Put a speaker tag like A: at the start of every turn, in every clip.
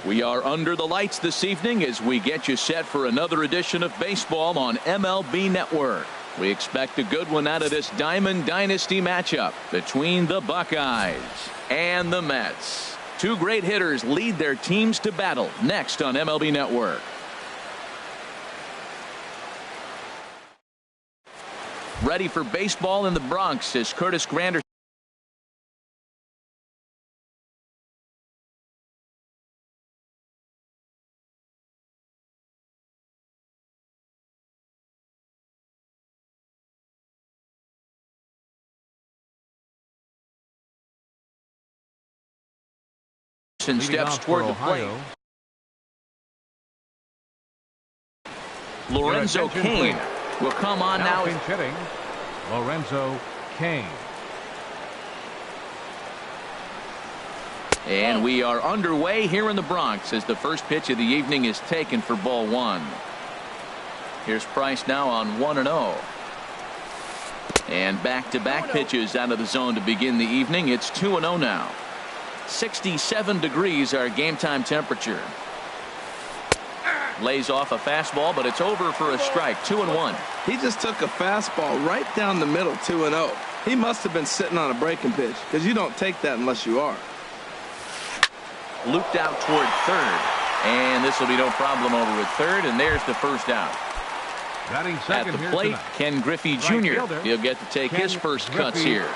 A: We are under the lights this evening as we get you set for another edition of baseball on MLB Network. We expect a good one out of this Diamond Dynasty matchup between the Buckeyes and the Mets. Two great hitters lead their teams to battle next on MLB Network. Ready for baseball in the Bronx is Curtis Granderson. Steps toward the plate. Lorenzo Cain will come on now.
B: Hitting Lorenzo Cain.
A: And we are underway here in the Bronx as the first pitch of the evening is taken for ball one. Here's Price now on 1-0. And back-to-back pitches out of the zone to begin the evening. It's 2-0 now. 67 degrees our game time temperature. Lays off a fastball, but it's over for a strike. 2-1.
C: He just took a fastball right down the middle. 2-0. He must have been sitting on a breaking pitch because you don't take that unless you are.
A: Looped out toward third, and this will be no problem over at third, and there's the first out. At the plate, Ken Griffey Jr. He'll get to take his first cuts here.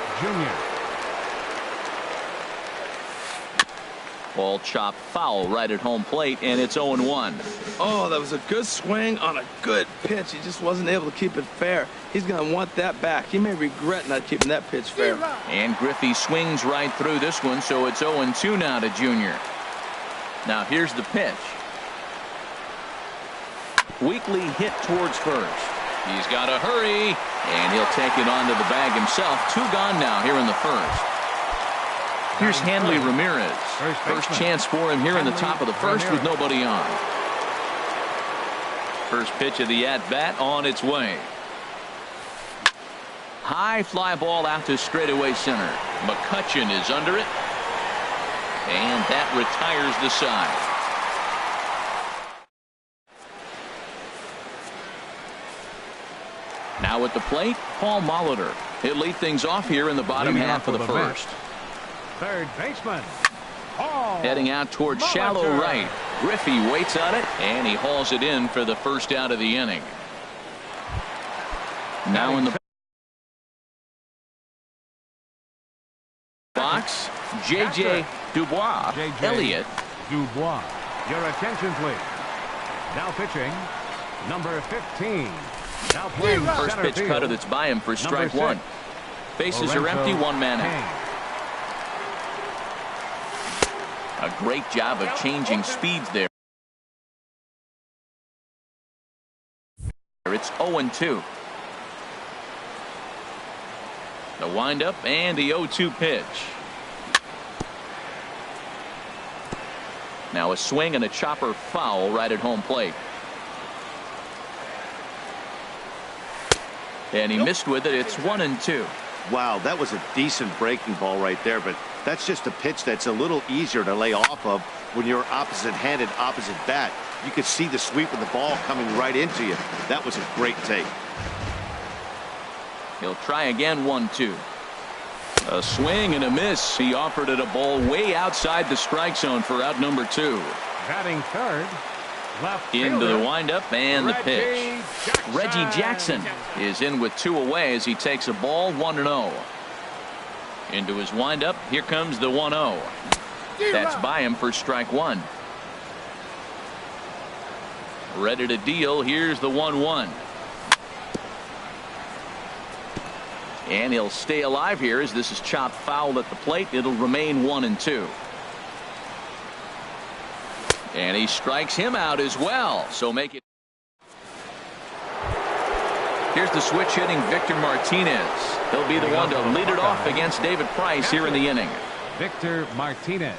A: Ball chopped foul right at home plate, and it's 0-1.
C: Oh, that was a good swing on a good pitch. He just wasn't able to keep it fair. He's going to want that back. He may regret not keeping that pitch fair.
A: And Griffey swings right through this one, so it's 0-2 now to Junior. Now here's the pitch. Weakly hit towards first. He's got to hurry, and he'll take it onto the bag himself. Two gone now here in the first. Here's Hanley Ramirez. First chance for him here in the top of the first with nobody on. First pitch of the at-bat on its way. High fly ball out to straightaway center. McCutchen is under it. And that retires the side. Now at the plate, Paul Molitor. He'll lead things off here in the bottom half of the first.
B: Third baseman.
A: Heading out toward shallow right. Griffey waits on it, and he hauls it in for the first out of the inning. Now in the box, J.J. Dubois. Elliott.
B: Dubois. Your attention, please. Now pitching, number 15. Now playing
A: first pitch
B: field.
A: cutter that's by him for strike one. Bases are empty, one man out. A great job of changing speeds there. It's 0-2. The windup and the 0-2 pitch. Now a swing and a chopper foul right at home plate. And he missed with it. It's 1-2.
D: Wow, that was a decent breaking ball right there, but that's just a pitch that's a little easier to lay off of when you're opposite-handed, opposite bat. You could see the sweep of the ball coming right into you. That was a great take.
A: He'll try again, 1-2. A swing and a miss. He offered it a ball way outside the strike zone for out number 2.
B: Batting third, left
A: Into the
B: fielder,
A: windup and the pitch. Reggie Jackson is in with 2 away as he takes a ball, 1-0. Into his windup. Here comes the 1-0. That's by him for strike 1. Ready to deal. Here's the 1-1. And he'll stay alive here as this is chopped foul at the plate. It'll remain 1-2. And he strikes him out as well. So make it. Here's the switch hitting Victor Martinez. He'll be the one to lead it off against David Price here in the inning.
B: Victor Martinez.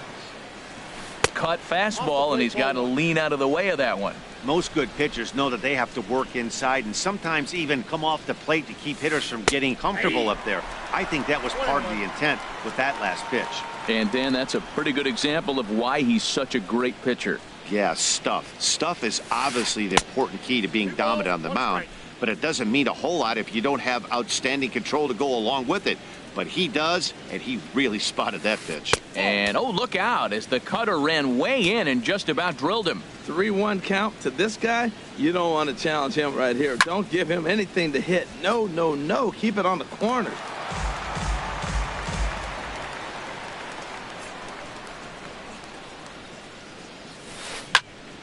A: Cut fastball, and he's got to lean out of the way of that one.
D: Most good pitchers know that they have to work inside and sometimes even come off the plate to keep hitters from getting comfortable up there. I think that was part of the intent with that last pitch.
A: And Dan, that's a pretty good example of why he's such a great pitcher.
D: Yeah, stuff. Stuff is obviously the important key to being dominant on the mound, but it doesn't mean a whole lot if you don't have outstanding control to go along with it. But he does, and he really spotted that pitch.
A: And oh, look out as the cutter ran way in and just about drilled him.
C: 3-1 count to this guy. You don't want to challenge him right here. Don't give him anything to hit. No, no, no. Keep it on the corners.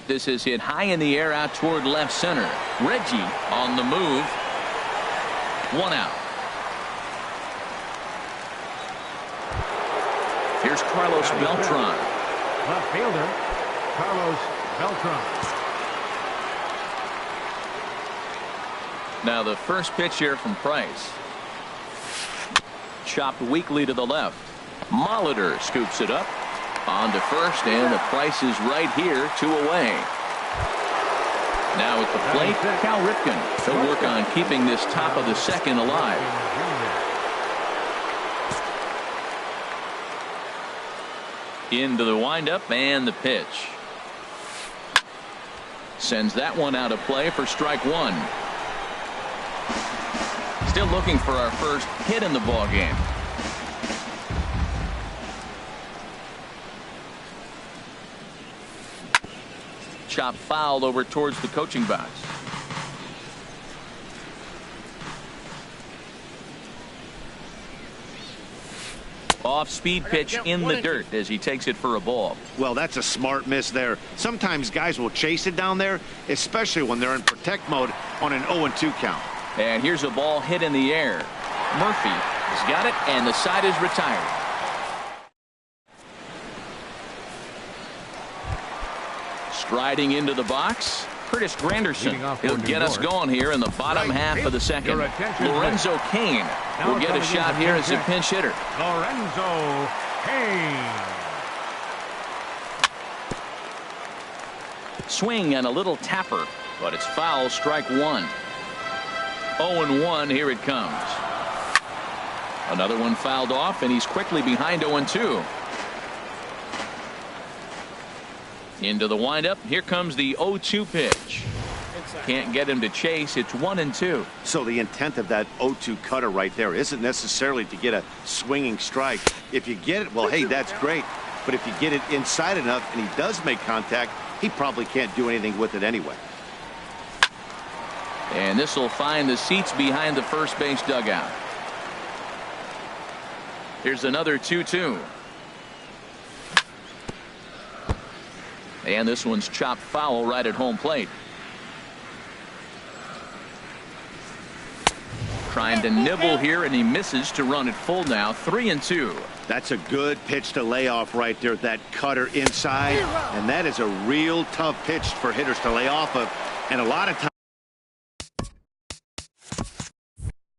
A: This is hit high in the air out toward left center. Reggie on the move. 1 out. Here's Carlos Beltran.
B: Left fielder, Carlos Beltran.
A: Now the first pitch here from Price. Chopped weakly to the left. Molitor scoops it up. On to first, and the Price is right here, 2 away. Now at the plate, Cal Ripken. He'll work on keeping this top of the second alive. Into the windup and the pitch. Sends that one out of play for strike 1. Still looking for our first hit in the ball game. Chop fouled over towards the coaching box. Off-speed pitch in the dirt as he takes it for a ball.
D: Well, that's a smart miss there. Sometimes guys will chase it down there, especially when they're in protect mode on an 0-2 count.
A: And here's a ball hit in the air. Murphy has got it, and the side is retired. Striding into the box, Curtis Granderson. He'll get us going here in the bottom half of the second. Lorenzo Cain will get a shot here as a pinch hitter.
B: Lorenzo Cain.
A: Swing and a little tapper, but it's foul, strike 1. 0-1, here it comes. Another one fouled off, and he's quickly behind 0-2. Into the windup. Here comes the 0-2 pitch. Can't get him to chase. It's 1-2.
D: So the intent of that 0-2 cutter right there isn't necessarily to get a swinging strike. If you get it, well, hey, that's great. But if you get it inside enough and he does make contact, he probably can't do anything with it anyway.
A: And this will find the seats behind the first base dugout. Here's another 2-2. And this one's chopped foul right at home plate. Trying to nibble here, and he misses to run it full now. 3-2.
D: That's a good pitch to lay off right there, that cutter inside. And that is a real tough pitch for hitters to lay off of. And a lot of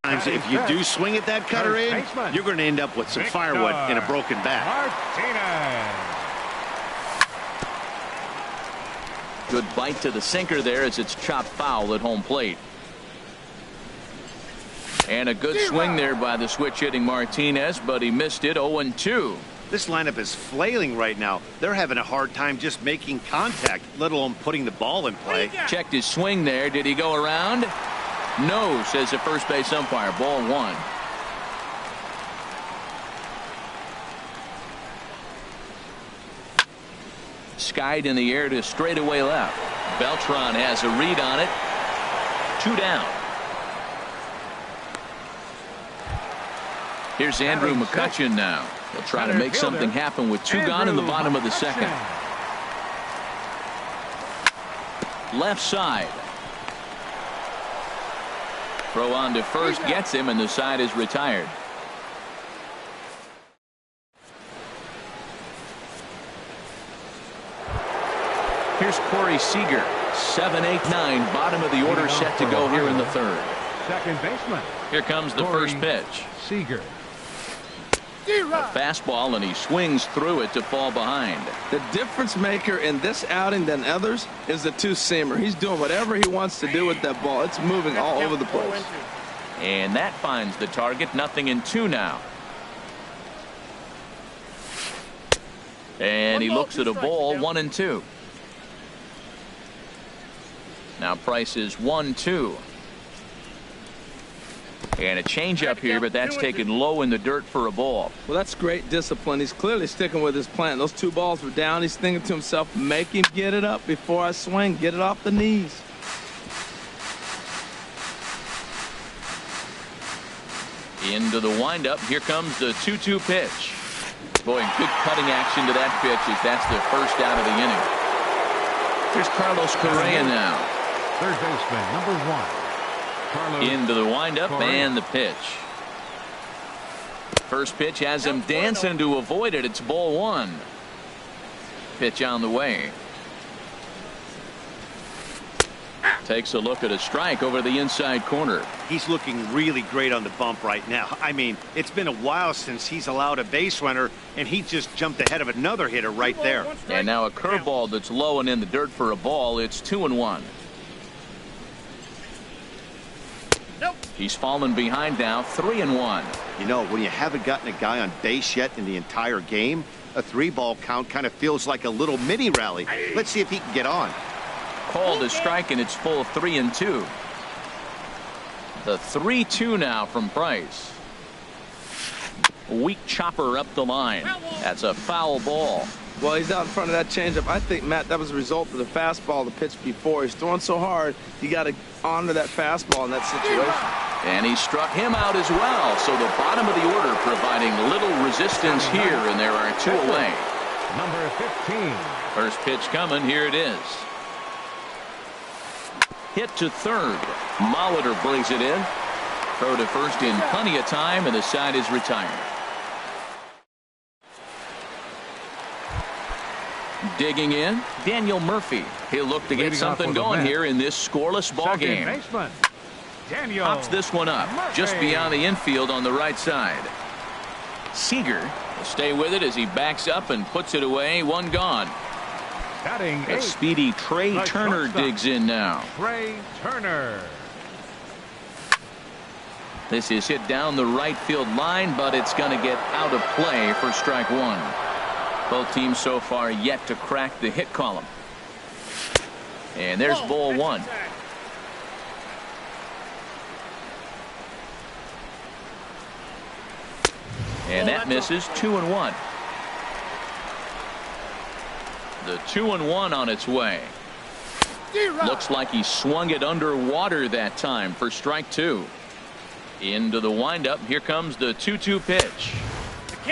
D: times, if you do swing at that cutter in, you're going to end up with some firewood in a broken bat.
B: Martinez.
A: Good bite to the sinker there as it's chopped foul at home plate. And a good swing there by the switch hitting Martinez, but he missed it. 0-2.
D: This lineup is flailing right now. They're having a hard time just making contact, let alone putting the ball in play.
A: Checked his swing there. Did he go around? No, says the first base umpire. Ball one. Skied in the air to straightaway left. Beltran has a read on it. 2 down. Here's Andrew McCutcheon now. He'll try to make something happen with 2 gone in the bottom of the second. Left side. Throw on to first gets him, and the side is retired. Here's Corey Seager. 7, 8, 9. Bottom of the order set to go here in the third.
B: Second baseman.
A: Here comes the first pitch.
B: Seager.
A: A fastball, and he swings through it to fall behind.
C: The difference maker in this outing than others is the two-seamer. He's doing whatever he wants to do with that ball. It's moving all over the place.
A: And that finds the target. 0-2 now. And he looks at a ball. 1-2. Now Price is 1-2. And a changeup here, but that's taken low in the dirt for a ball.
C: Well, that's great discipline. He's clearly sticking with his plan. Those 2 balls were down. He's thinking to himself, make him get it up before I swing. Get it off the knees.
A: Into the windup. Here comes the 2-2 pitch. Boy, good cutting action to that pitch as that's the first out of the inning. Here's Carlos Correa now.
B: Third baseman, number 1. Carlos
A: Into the windup
B: Correa.
A: and the pitch. First pitch has him dancing to avoid it. It's ball 1. Pitch on the way. Takes a look at a strike over the inside corner.
D: He's looking really great on the bump right now. I mean, it's been a while since he's allowed a base runner, and he just jumped ahead of another hitter right there.
A: And now a curveball that's low and in the dirt for a ball. It's 2-1. He's fallen behind now. 3-1.
D: You know, when you haven't gotten a guy on base yet in the entire game, a 3-ball count kind of feels like a little mini rally. Let's see if he can get on.
A: Called a strike, and it's full 3-2. The 3-2 now from Price. Weak chopper up the line. That's a foul ball.
C: Well, he's out in front of that changeup. I think, Matt, that was a result of the fastball the pitch before. He's throwing so hard, you got to honor that fastball in that situation.
A: And he struck him out as well. So the bottom of the order providing little resistance here, and there are 2 away.
B: Number 15.
A: First pitch coming. Here it is. Hit to third. Molitor brings it in. Throw to first in plenty of time, and the side is retired. Digging in, Daniel Murphy. He'll look to get something going here in this scoreless ball game.
B: Baseman, Daniel
A: Pops this one up just beyond the infield on the right side. Seager will stay with it as he backs up and puts it away. 1 gone.
B: batting
A: A
B: 8.
A: speedy Trey Turner digs in now.
B: Trey Turner.
A: This is hit down the right field line, but it's going to get out of play for strike 1. Both teams so far yet to crack the hit column. And there's ball 1. And that misses. 2-1. The 2-1 on its way. Looks like he swung it underwater that time for strike 2. Into the windup. Here comes the 2-2 pitch.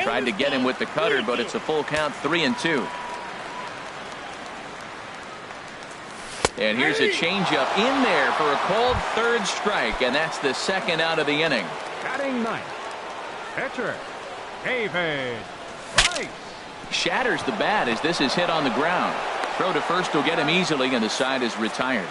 A: Tried to get him with the cutter, but it's a full count. 3-2. And here's a changeup in there for a called third strike, and that's the second out of the inning.
B: Batting 9th. Pitcher David Price.
A: Shatters the bat as this is hit on the ground. Throw to first will get him easily, and the side is retired.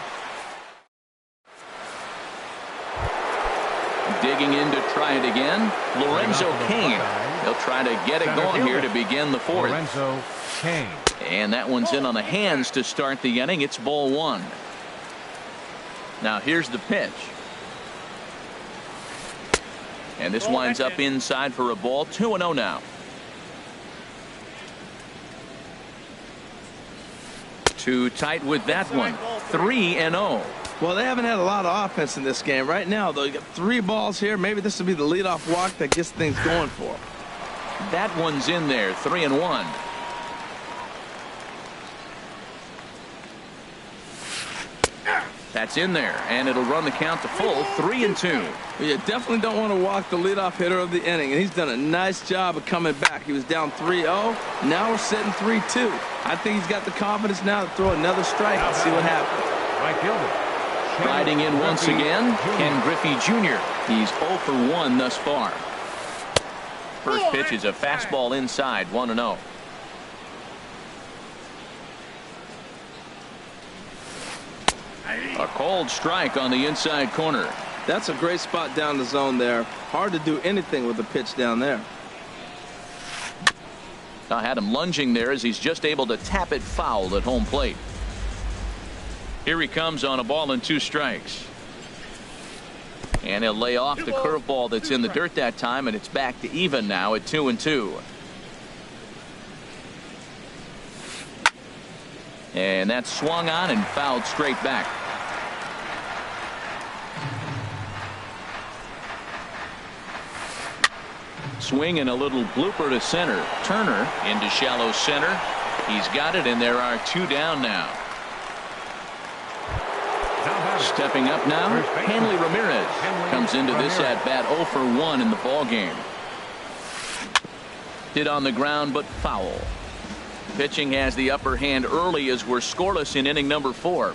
A: Digging in to try it again, Lorenzo Cain. He'll try to get it going here to begin the 4th.
B: Lorenzo Cain.
A: And that one's in on the hands to start the inning. It's ball 1. Now here's the pitch. And this winds up inside for a ball. 2-0 now. Too tight with that one. 3-0.
C: Well, they haven't had a lot of offense in this game. Right now, though, you got 3 balls here. Maybe this will be the leadoff walk that gets things going for them.
A: That one's in there. 3-1. That's in there, and it'll run the count to full. 3-2.
C: Well, you definitely don't want to walk the leadoff hitter of the inning, and he's done a nice job of coming back. He was down 3-0. Now we're sitting 3-2. I think he's got the confidence now to throw another strike and see what happens.
B: Right fielder.
A: Riding in once again, Ken Griffey Jr. He's 0 for 1 thus far. First pitch is a fastball inside, 1-0. A cold strike on the inside corner.
C: That's a great spot down the zone there. Hard to do anything with the pitch down there.
A: I had him lunging there as he's just able to tap it foul at home plate. Here he comes on a ball and 2 strikes. And he'll lay off the curveball that's in the dirt that time, and it's back to even now at 2-2. And that's swung on and fouled straight back. Swing and a little blooper to center. Turner into shallow center. He's got it, and there are 2 down now. Stepping up now, Hanley Ramirez comes into this at bat 0 for 1 in the ball game. Hit on the ground, but foul. Pitching has the upper hand early as we're scoreless in inning number 4.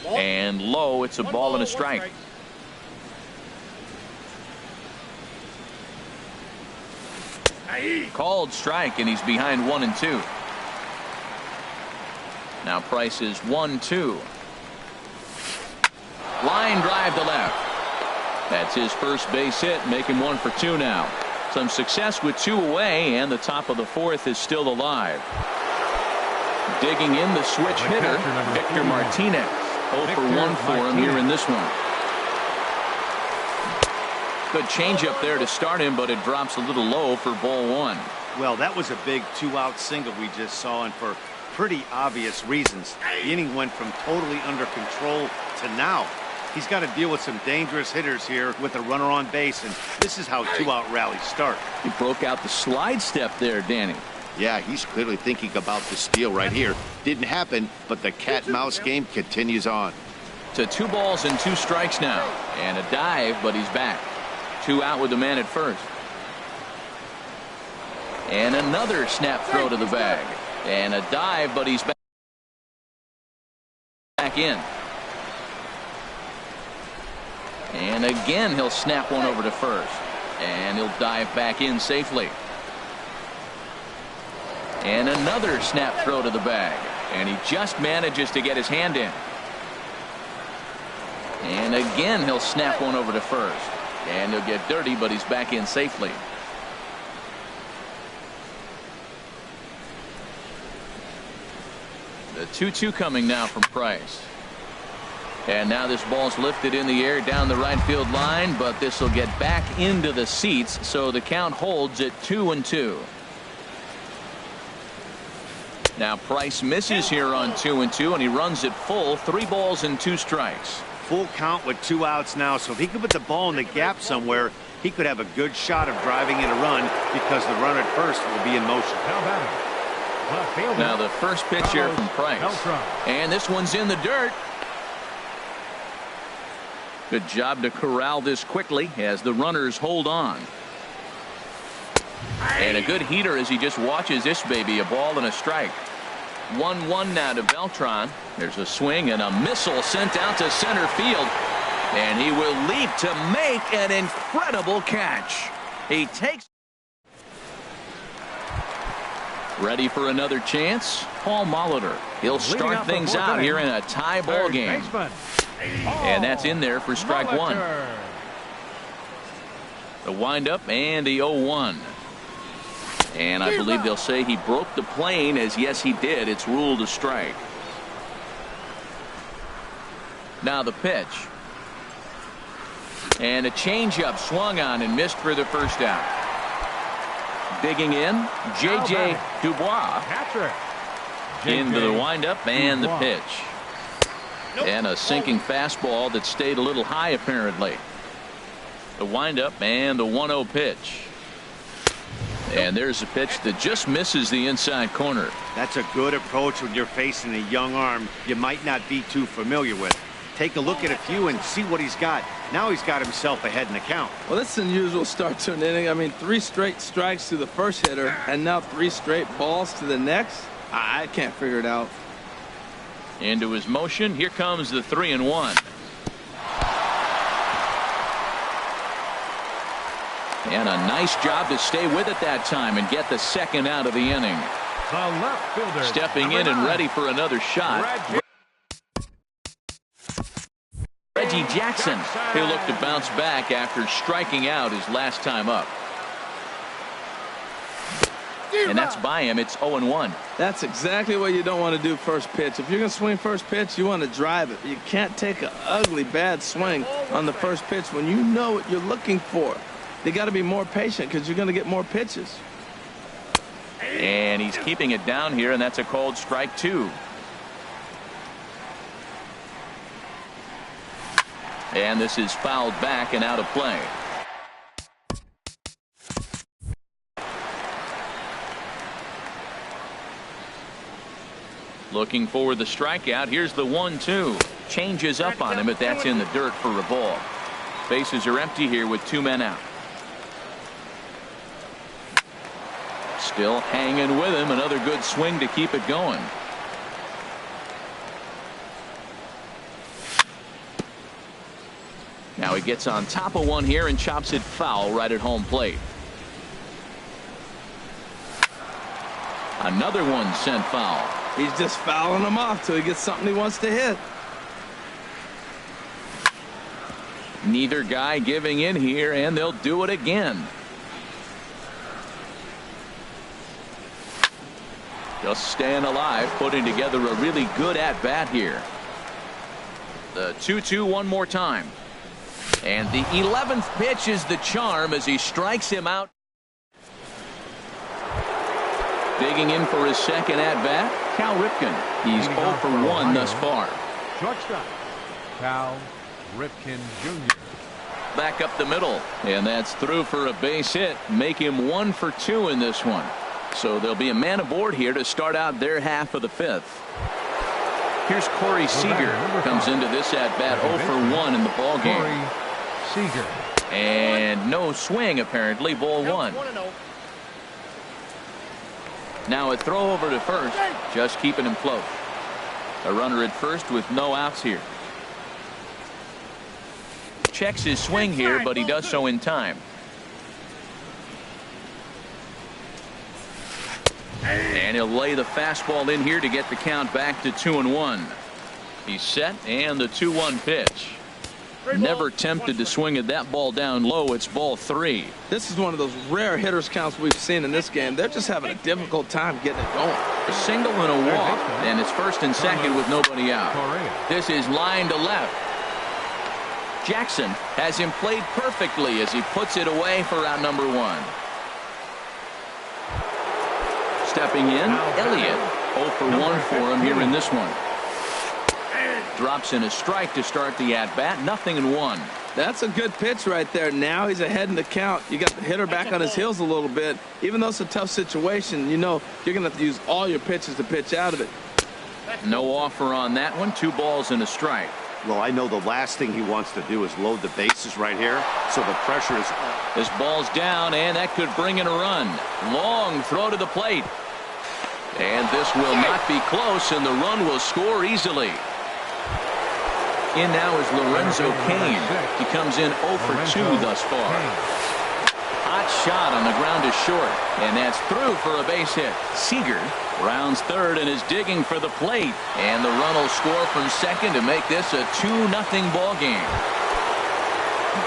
A: And low, it's a ball and a strike. Called strike, and he's behind 1-2. Now Price is 1-2. Line drive to left. That's his first base hit, making 1 for 2 now. Some success with 2 away, and the top of the 4th is still alive. Digging in the switch hitter, Victor Martinez. 0 for 1 for him here in this one. Good changeup there to start him, but it drops a little low for ball 1.
D: Well, that was a big 2-out single we just saw, and for pretty obvious reasons. The inning went from totally under control to now. He's got to deal with some dangerous hitters here with a runner on base, and this is how 2-out rallies start.
A: He broke out the slide step there, Danny.
D: Yeah, he's clearly thinking about the steal right here. Didn't happen, but the cat-mouse game continues on.
A: To 2 balls and 2 strikes now, and a dive, but he's back. 2 out with the man at first. And another snap throw to the bag. And a dive, but he's back in. And again, he'll snap one over to first. And he'll dive back in safely. And another snap throw to the bag. And he just manages to get his hand in. And again, he'll snap one over to first. And he'll get dirty, but he's back in safely. The 2-2 coming now from Price. And now this ball's lifted in the air down the right field line, but this will get back into the seats, so the count holds at 2-2. Now Price misses here on 2-2, and he runs it full. 3 balls and 2 strikes.
D: Full count with 2 outs now, so if he could put the ball in the gap somewhere, he could have a good shot of driving in a run because the runner at first will be in motion.
A: Now the first pitch here from Price. And this one's in the dirt. Good job to corral this quickly as the runners hold on. And a good heater as he just watches this baby. A ball and a strike. 1-1 now to Beltran. There's a swing and a missile sent out to center field. And he will leap to make an incredible catch. He takes. Ready for another chance? Paul Molitor. He'll start things out here in a tie ball game. And that's in there for strike 1. The windup and the 0-1. And I believe they'll say he broke the plane, as yes he did. It's ruled a strike. Now the pitch. And a changeup swung on and missed for the first out. Digging in, J.J. Dubois.
B: Catcher.
A: Into the windup and the
B: Dubois.
A: pitch. And a sinking fastball that stayed a little high apparently. The windup and the 1-0 pitch. And there's a pitch that just misses the inside corner.
D: That's a good approach when you're facing a young arm you might not be too familiar with. Take a look at a few and see what he's got. Now he's got himself ahead in the count.
C: Well, this is an unusual start to an inning. I mean, 3 straight strikes to the first hitter, and now 3 straight balls to the next. I can't figure it out.
A: Into his motion. Here comes the 3-1. And a nice job to stay with it that time and get the second out of the inning.
B: The left fielder.
A: Stepping in and ready for another shot. Reggie Jackson. He'll look to bounce back after striking out his last time up. And that's by him. It's 0-1.
C: That's exactly what you don't want to do first pitch. If you're going to swing first pitch, you want to drive it. You can't take an ugly, bad swing on the first pitch when you know what you're looking for. They got to be more patient because you're going to get more pitches.
A: And he's keeping it down here, and that's a called strike 2. And this is fouled back and out of play. Looking for the strikeout. Here's the 1-2. Changes up on him, but that's in the dirt for a ball. Bases are empty here with 2 men out. Still hanging with him. Another good swing to keep it going. Now he gets on top of one here and chops it foul right at home plate. Another one sent foul.
C: He's just fouling them off till he gets something he wants to hit.
A: Neither guy giving in here, and they'll do it again. Just staying alive, putting together a really good at-bat here. The 2-2 one more time. And the 11th pitch is the charm as he strikes him out. Digging in for his second at-bat, Cal Ripken. He's 0 for 1 thus far.
B: Shortstop, Cal Ripken Jr.
A: Back up the middle, and that's through for a base hit. Make him 1 for 2 in this one. So there'll be a man aboard here to start out their half of the 5th. Here's Corey Seager. Comes into this at-bat 0 for 1 in the ball game.
B: Corey Seager.
A: And no swing, apparently. Ball 1. Now a throw over to first, just keeping him close. A runner at first with no outs here. Checks his swing here, but he does so in time. And he'll lay the fastball in here to get the count back to 2-1. He's set, and the 2-1 pitch. Never tempted to swing at that ball down low. It's ball 3.
C: This is one of those rare hitters counts we've seen in this game. They're just having a difficult time getting it going.
A: A single and a walk, and it's first and second with nobody out. This is line to left. Jackson has him played perfectly as he puts it away for out number 1. Stepping in, Elliott. 0 for 1 for him here in this one. Drops in a strike to start the at-bat. 0-1.
C: That's a good pitch right there. Now he's ahead in the count. You got the hitter back on his heels a little bit. Even though it's a tough situation, you know you're going to have to use all your pitches to pitch out of it.
A: No offer on that one. 2 balls and a strike.
D: Well, I know the last thing he wants to do is load the bases right here, so the pressure is...
A: This ball's down, and that could bring in a run. Long throw to the plate. And this will not be close, and the run will score easily. In now is Lorenzo Cain. He comes in 0 for 2 thus far. Hot shot on the ground is short, and that's through for a base hit. Seager rounds third and is digging for the plate, and the run will score from second to make this a 2-0 ball game.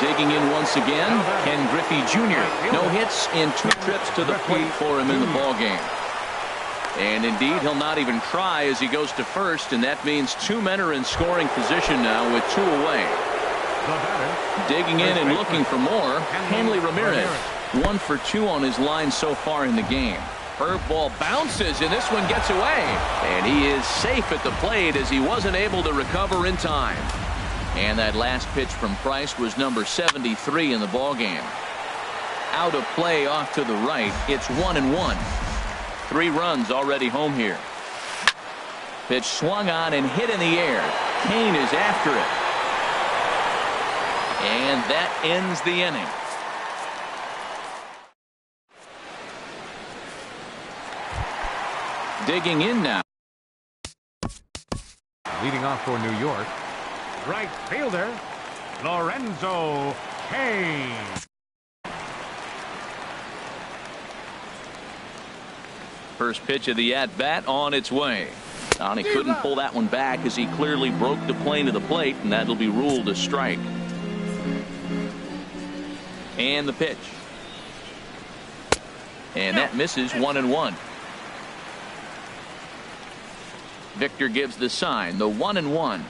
A: Digging in once again, Ken Griffey Jr. No hits in 2 trips to the plate for him in the ball game. And indeed, he'll not even try as he goes to first, and that means 2 men are in scoring position now with 2 away. Digging in and looking for more, Hanley Ramirez. 1 for 2 on his line so far in the game. Curveball bounces, and this one gets away. And he is safe at the plate as he wasn't able to recover in time. And that last pitch from Price was number 73 in the ballgame. Out of play off to the right. It's 1-1. 3 runs already home here. Pitch swung on and hit in the air. Kane is after it. And that ends the inning. Digging in now.
B: Leading off for New York, right fielder, Lorenzo Kane.
A: First pitch of the at-bat on its way. He couldn't pull that one back as he clearly broke the plane of the plate, and that'll be ruled a strike. And the pitch. And that misses 1-1. Victor gives the sign, the 1-1.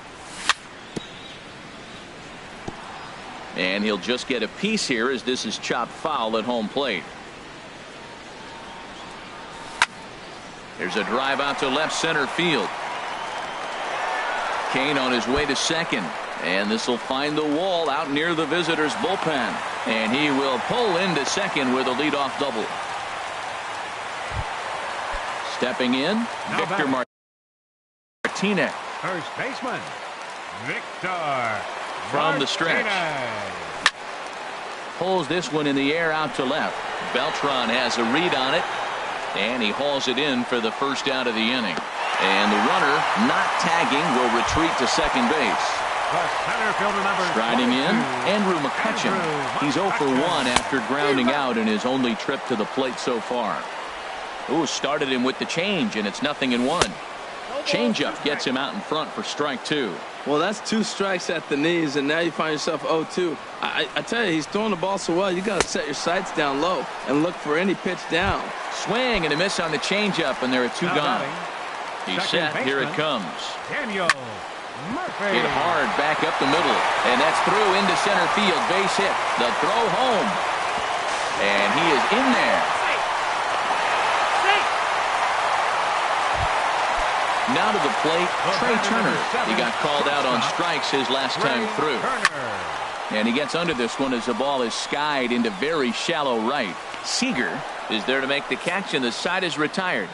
A: And he'll just get a piece here as this is chopped foul at home plate. There's a drive out to left center field. Kane on his way to second. And this will find the wall out near the visitors' bullpen. And he will pull into second with a leadoff double. Stepping in,
B: Now
A: Victor Martinez.
B: First baseman, Victor
A: From the stretch.
B: Martinez.
A: Pulls this one in the air out to left. Beltran has a read on it. And he hauls it in for the first out of the inning. And the runner, not tagging, will retreat to second base.
B: The center fielder number
A: Striding in,
B: 22,
A: Andrew McCutchen. He's 0 for 1 after grounding out in his only trip to the plate so far. Ooh, started him with the change, and it's 0-1. Changeup gets him out in front for strike 2.
C: Well, that's 2 strikes at the knees, and now you find yourself 0-2. I tell you, he's throwing the ball so well, you got to set your sights down low and look for any pitch down.
A: Swing and a miss on the changeup, and there are 2
B: Now
A: gone.
B: batting,
A: He's
B: second
A: set. Here it
B: baseman,
A: comes.
B: Daniel Murphy.
A: Hit hard back up the middle, and that's through into center field. Base hit. The throw home, and he is in there. Now to the plate, Trey Turner. He got called out on strikes his last time through. And he gets under this one as the ball is skied into very shallow right. Seager is there to make the catch, and the side is retired.